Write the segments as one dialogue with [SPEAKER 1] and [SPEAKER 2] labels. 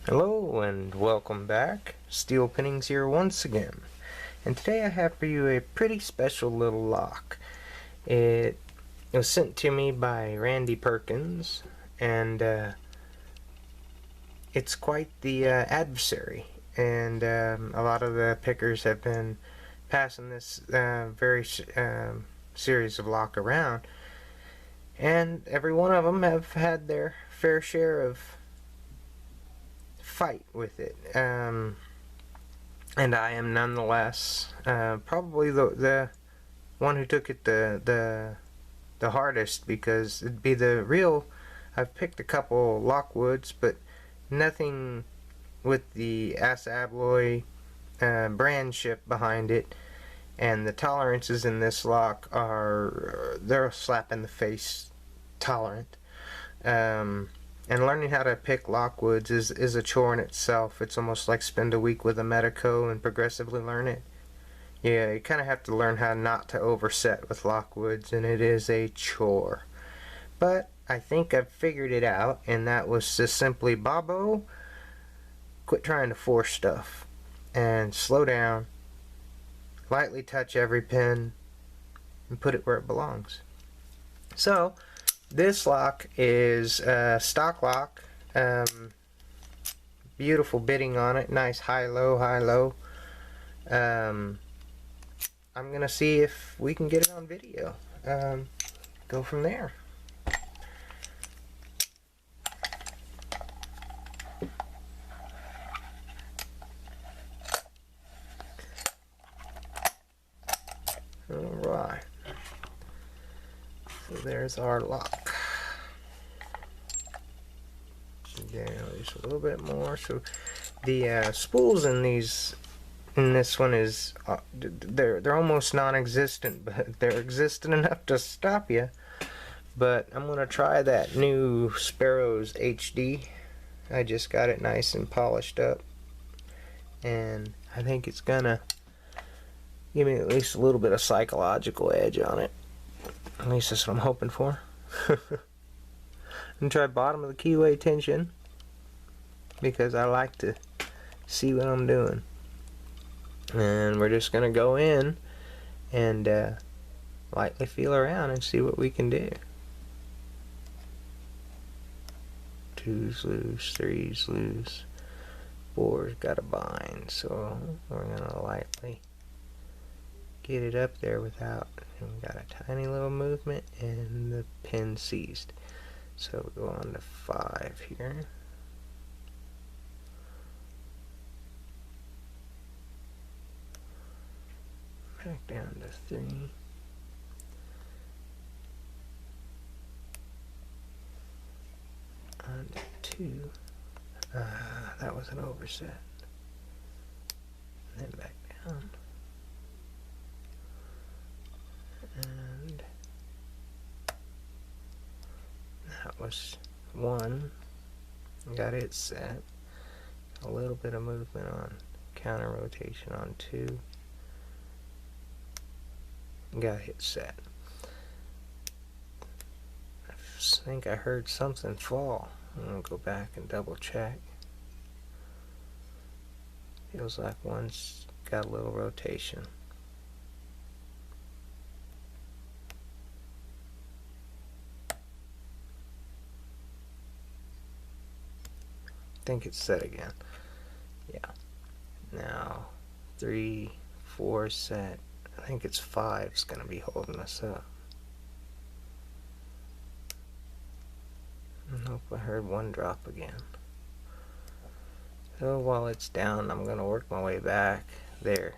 [SPEAKER 1] Hello and welcome back. Steel Pinnings here once again. And today I have for you a pretty special little lock. It was sent to me by Randy Perkins, and it's quite the adversary. And a lot of the pickers have been passing this series of lock around, and every one of them have had their fair share of fight with it, and I am nonetheless probably the one who took it the hardest, because it'd be the real. I've picked a couple Lockwoods, but nothing with the Assa-Abloy brand ship behind it, and the tolerances in this lock they're a slap in the face tolerant. And learning how to pick Lockwoods is a chore in itself. It's almost like spend a week with a Medico and progressively learn it. Yeah, you kind of have to learn how not to overset with Lockwoods, and it is a chore. But I think I've figured it out, and that was just simply, Bobo, quit trying to force stuff, and slow down, lightly touch every pin, and put it where it belongs. So, this lock is a stock lock, beautiful bitting on it, nice high-low, high-low. I'm going to see if we can get it on video. Go from there. Alright. So there's our lock. Down just a little bit more. So the spools in this one is they're almost non-existent, but they're existent enough to stop you. But I'm gonna try that new Sparrows HD. I just got it nice and polished up, and I think it's gonna give me at least a little bit of psychological edge on it. At least that's what I'm hoping for. And try bottom of the keyway tension, because I like to see what I'm doing. And we're just gonna go in and lightly feel around and see what we can do. 2's loose, 3's loose, 4's got a bind, so we're gonna lightly get it up there without, and we got a tiny little movement, and the pin seized. So we go on to 5 here. Back down to 3. On to 2. That was an overset. And then back down. And that was 1. Got it set. A little bit of movement on counter rotation on 2. Got it set. I think I heard something fall. I'm gonna go back and double check. Feels like one's got a little rotation. I think it's set again. Yeah. Now 3, 4 set. I think it's 5's gonna be holding us up. I hope I heard 1 drop again. So while it's down, I'm gonna work my way back there.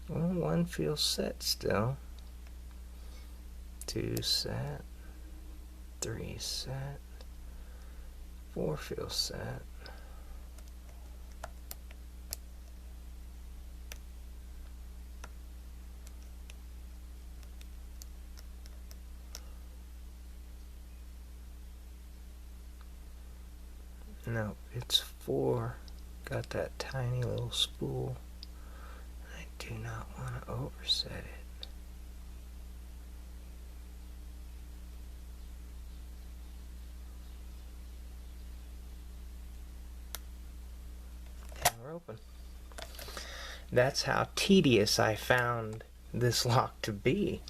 [SPEAKER 1] Well, 1 feels set still. 2 set. 3 set. 4 feels set. No, it's 4. Got that tiny little spool. I do not want to overset it. And we're open. That's how tedious I found this lock to be.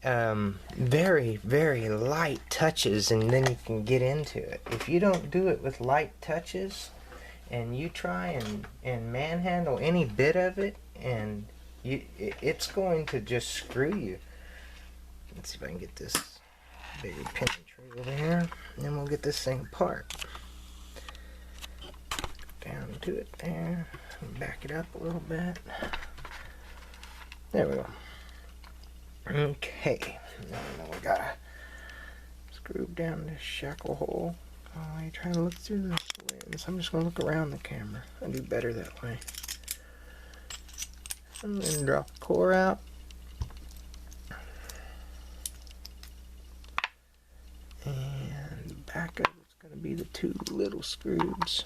[SPEAKER 1] Very, very light touches, and then you can get into it. If you don't do it with light touches, and you try and manhandle any bit of it, and it's going to just screw you. Let's see if I can get this bigger pin tray over here, and then we'll get this thing apart. Down to it there. Back it up a little bit. There we go. Okay. Now we gotta screw down this shackle hole. Oh, you're trying to look through the lens. I'm just gonna look around the camera. I do better that way. And then drop the core out. And back of it's gonna be the 2 little screws.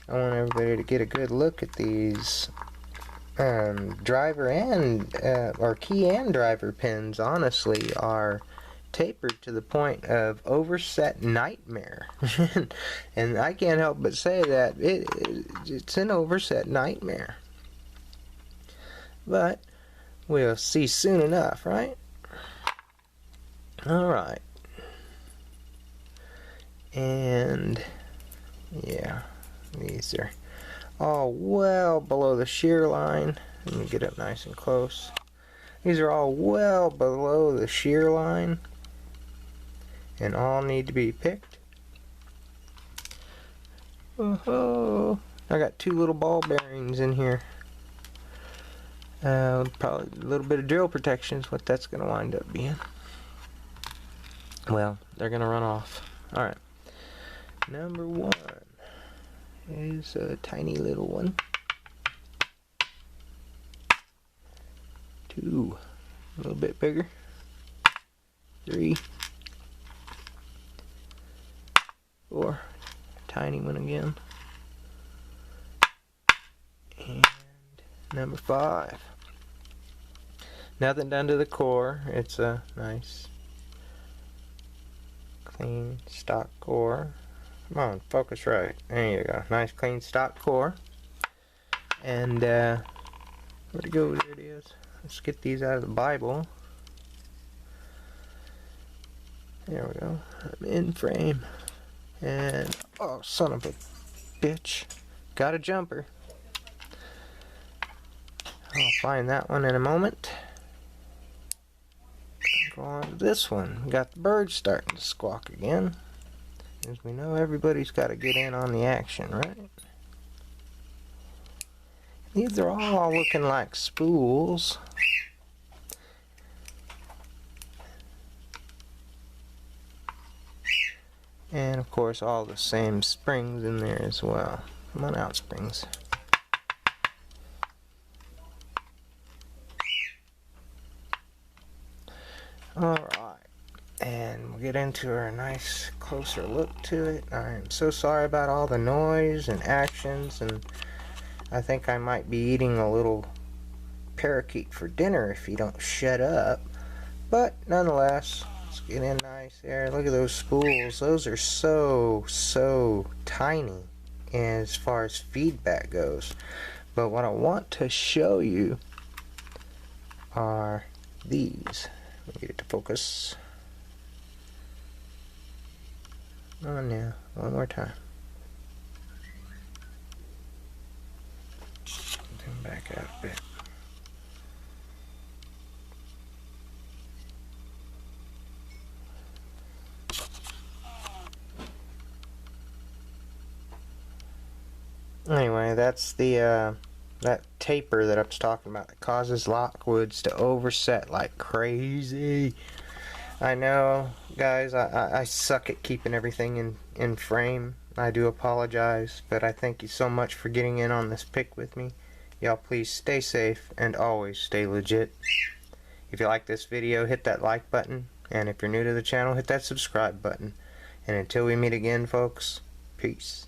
[SPEAKER 1] I want everybody to get a good look at these driver and or key and driver pins. Honestly, are tapered to the point of overset nightmare. And I can't help but say that it's an overset nightmare. But we'll see soon enough, right? Alright. And yeah, these are all well below the shear line. Let me get up nice and close. These are all well below the shear line and all need to be picked. Oh, I got 2 little ball bearings in here. Probably a little bit of drill protection is what that's going to wind up being. Well, they're going to run off. Alright. Number 1 is a tiny little one. 2, a little bit bigger. 3, 4, tiny one again. And number 5. Nothing done to the core. It's a nice, clean stock core. Come on, focus right. There you go. Nice, clean stock core. And where'd it go? There it is. Let's get these out of the Bible. There we go. I'm in frame. And oh, son of a bitch. Got a jumper. I'll find that one in a moment. Go on to this one. Got the birds starting to squawk again. As we know, everybody's got to get in on the action, right? These are all looking like spools. And of course, all the same springs in there as well. Come on out, springs. Alright, and we'll get into a nice closer look to it. I'm so sorry about all the noise and actions, and I think I might be eating a little parakeet for dinner if you don't shut up. But nonetheless, let's get in nice there. Look at those spools. Those are so tiny as far as feedback goes. But what I want to show you are these. Let me get it to focus. Oh, now, one more time. Zoom back out a bit. Anyway, that's the that taper that I was talking about that causes Lockwoods to overset like crazy. I know, guys, I suck at keeping everything in frame. I do apologize, but I thank you so much for getting in on this pick with me. Y'all please stay safe and always stay legit. If you like this video, hit that like button, and if you're new to the channel, hit that subscribe button. And until we meet again, folks, peace.